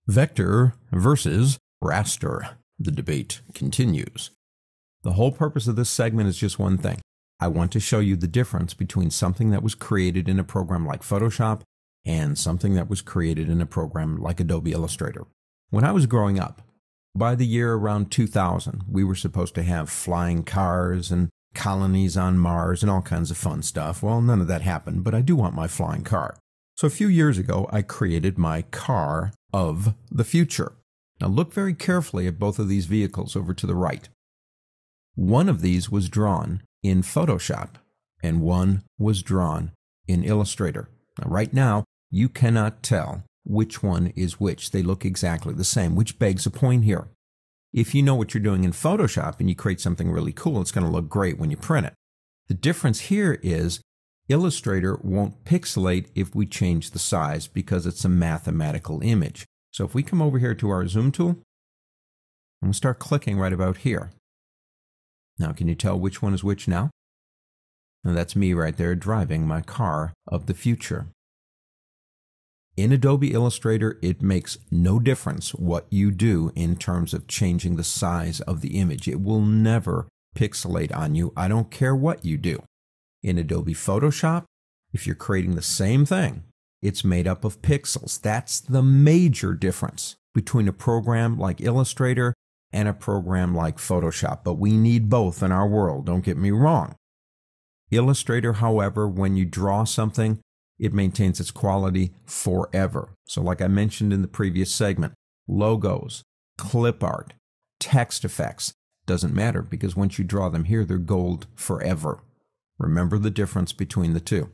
Vector versus raster. The debate continues. The whole purpose of this segment is just one thing. I want to show you the difference between something that was created in a program like Photoshop and something that was created in a program like Adobe Illustrator. When I was growing up, by the year around 2000, we were supposed to have flying cars and colonies on Mars and all kinds of fun stuff. Well, none of that happened, but I do want my flying car. So a few years ago, I created my car of the future. Now look very carefully at both of these vehicles over to the right. One of these was drawn in Photoshop, and one was drawn in Illustrator. Now, right now, you cannot tell which one is which. They look exactly the same, which begs a point here. If you know what you're doing in Photoshop and you create something really cool, it's going to look great when you print it. The difference here is Illustrator won't pixelate if we change the size because it's a mathematical image. So if we come over here to our zoom tool, I'm going to start clicking right about here. Now, can you tell which one is which now? And that's me right there driving my car of the future. In Adobe Illustrator, it makes no difference what you do in terms of changing the size of the image. It will never pixelate on you. I don't care what you do. In Adobe Photoshop, if you're creating the same thing, it's made up of pixels. That's the major difference between a program like Illustrator and a program like Photoshop. But we need both in our world, don't get me wrong. Illustrator, however, when you draw something, it maintains its quality forever. So like I mentioned in the previous segment, logos, clip art, text effects, doesn't matter because once you draw them here, they're gold forever. Remember the difference between the two.